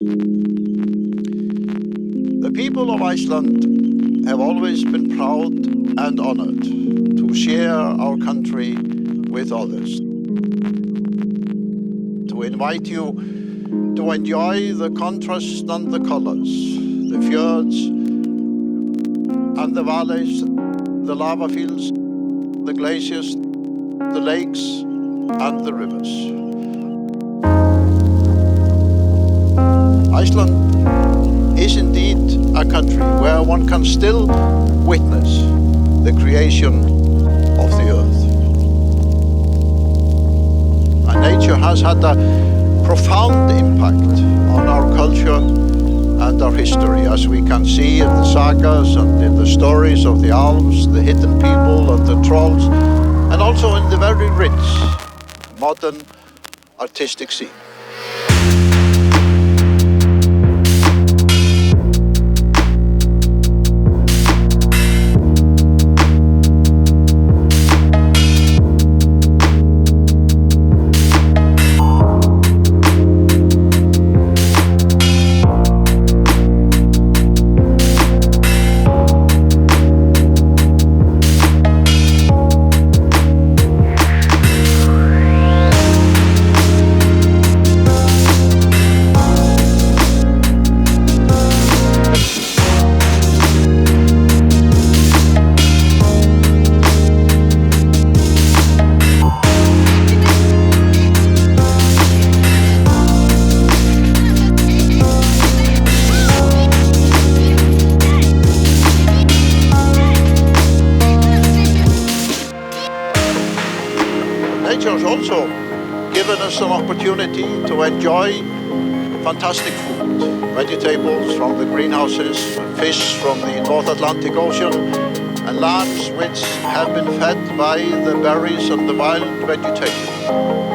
The people of Iceland have always been proud and honored to share our country with others. To invite you to enjoy the contrast and the colors, the fjords and the valleys, the lava fields, the glaciers, the lakes and the rivers. Iceland is indeed a country where one can still witness the creation of the earth. And nature has had a profound impact on our culture and our history, as we can see in the sagas and in the stories of the elves, the hidden people and the trolls, and also in the very rich modern artistic scene. Nature has also given us an opportunity to enjoy fantastic food, vegetables from the greenhouses, fish from the North Atlantic Ocean, and lambs which have been fed by the berries and the wild vegetation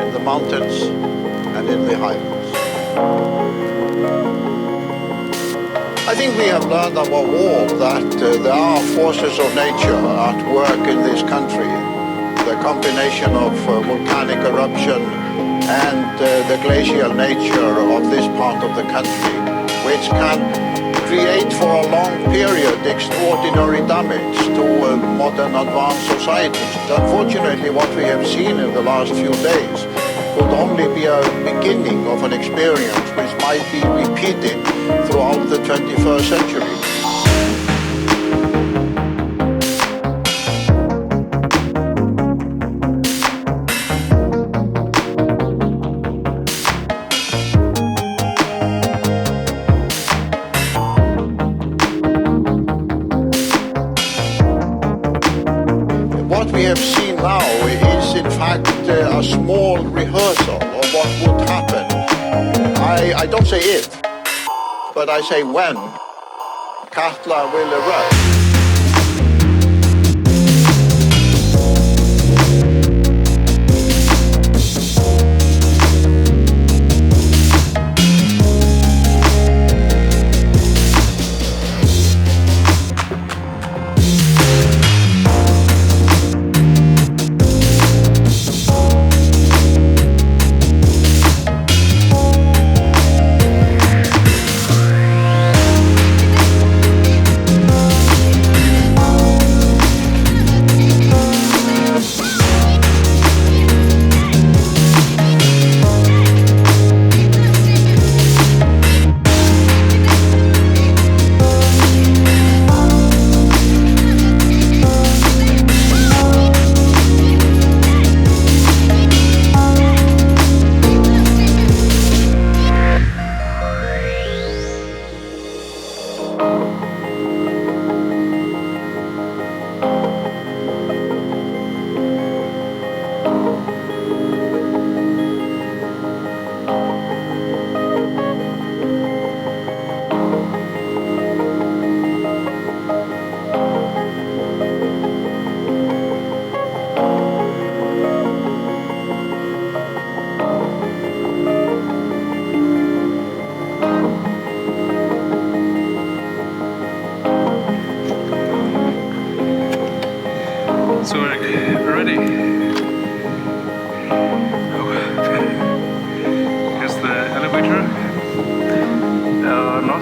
in the mountains and in the highlands. I think we have learned above all that there are forces of nature at work in this country. The combination of volcanic eruption and the glacial nature of this part of the country, which can create for a long period extraordinary damage to modern advanced societies. Unfortunately, what we have seen in the last few days could only be a beginning of an experience which might be repeated throughout the 21st century. What we have seen now is in fact a small rehearsal of what would happen. I don't say if, but I say when Katla will erupt.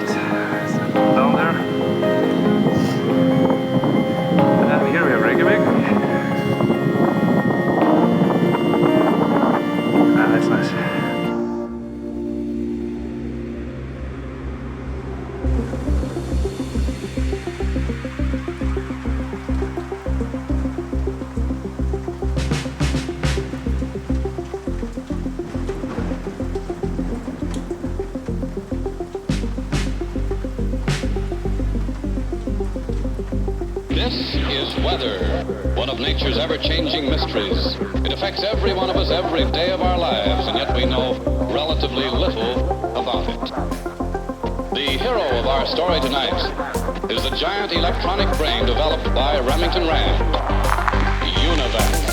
aircraft. Down there. And here we have Reykjavik. That's nice. This is weather, one of nature's ever-changing mysteries. It affects every one of us every day of our lives, and yet we know relatively little about it. The hero of our story tonight is the giant electronic brain developed by Remington Rand, UNIVAC.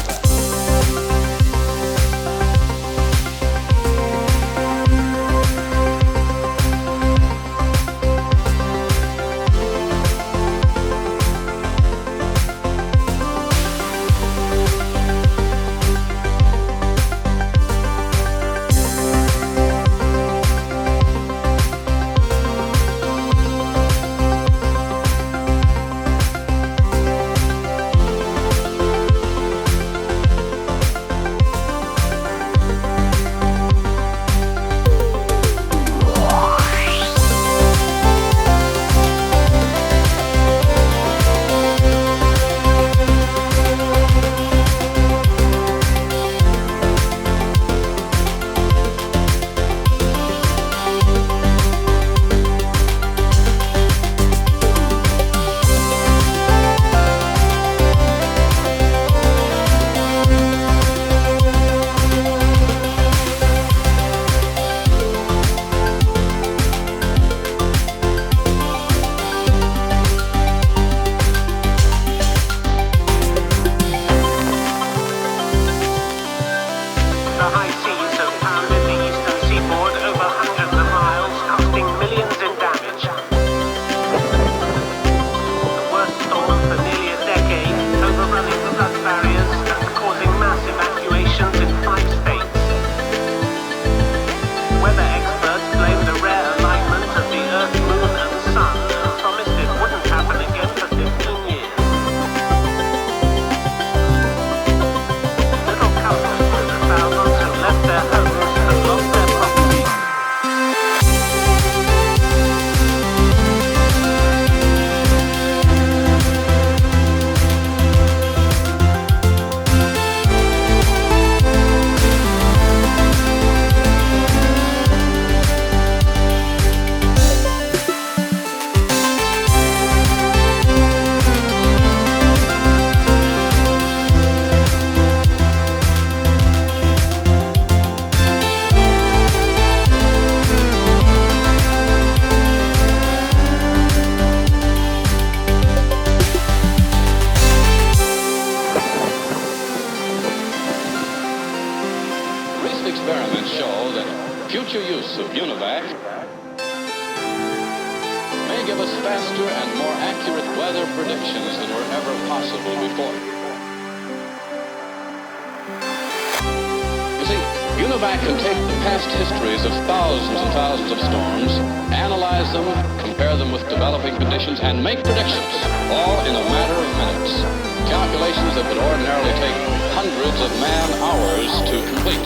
Experiments show that future use of UNIVAC may give us faster and more accurate weather predictions than were ever possible before. You see, UNIVAC can take the past histories of thousands and thousands of storms, analyze them, compare them with developing conditions, and make predictions, all in a matter of minutes. Calculations that would ordinarily take hundreds of man-hours to complete.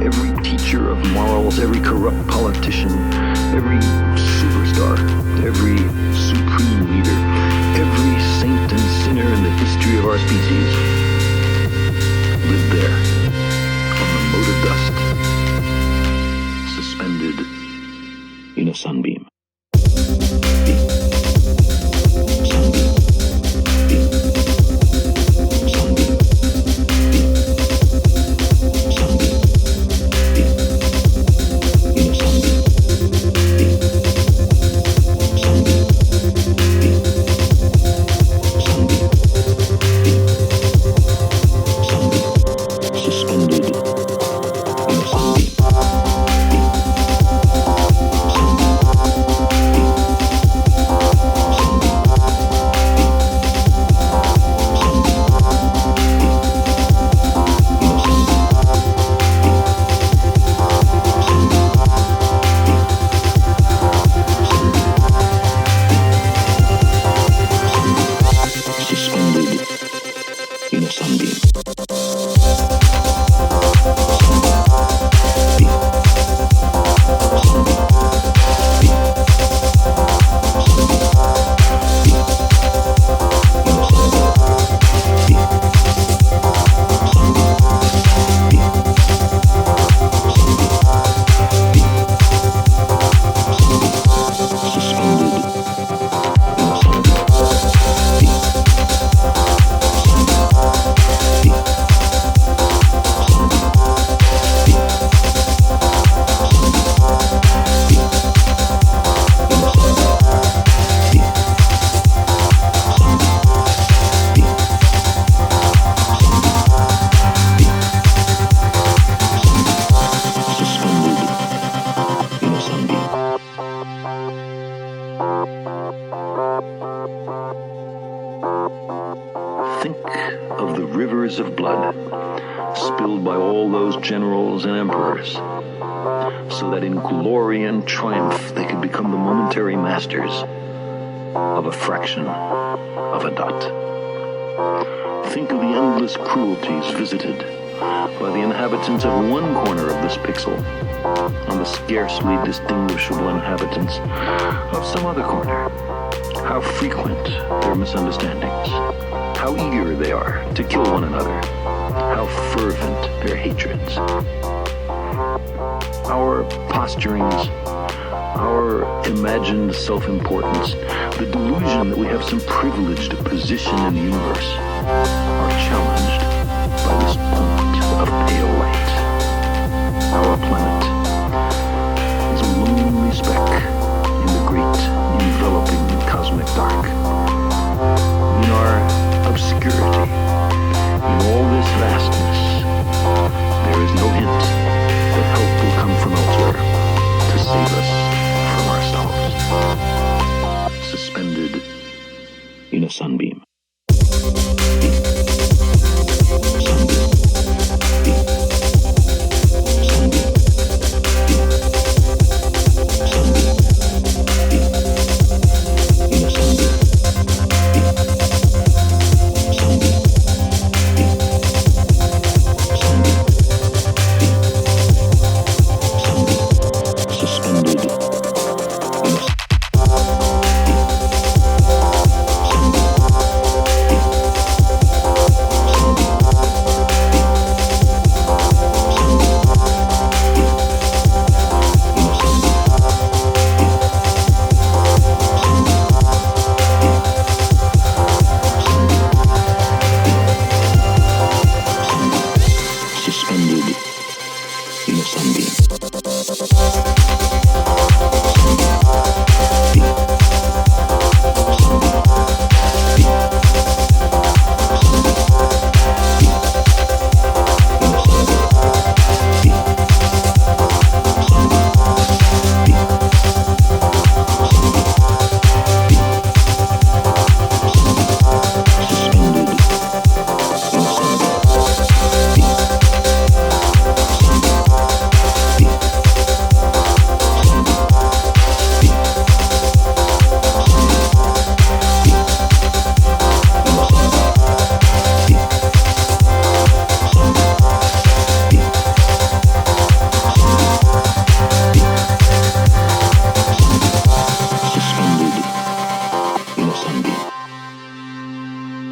Every teacher of morals, every corrupt politician, every superstar, every supreme leader, every saint and sinner in the history of our species lived there on the mote of dust, suspended in a sunbeam. Think of the rivers of blood spilled by all those generals and emperors, so that in glory and triumph they could become the momentary masters of a fraction of a dot. Think of the endless cruelties visited by the inhabitants of one corner of this pixel on the scarcely distinguishable inhabitants of some other corner. How frequent their misunderstandings, how eager they are to kill one another, how fervent their hatreds. Our posturings, our imagined self-importance, the delusion that we have some privileged position in the universe, are challenged by this point of pale light. Our planet is a lonely speck in the great enveloping cosmic dark. In our obscurity, in all this vastness, there is no hint that help will come from elsewhere to save us from ourselves. Suspended in a sunbeam. In a sunbeam.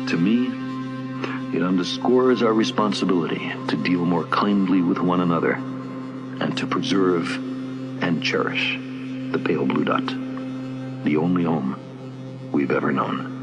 To me, it underscores our responsibility to deal more kindly with one another and to preserve and cherish the pale blue dot, the only home we've ever known.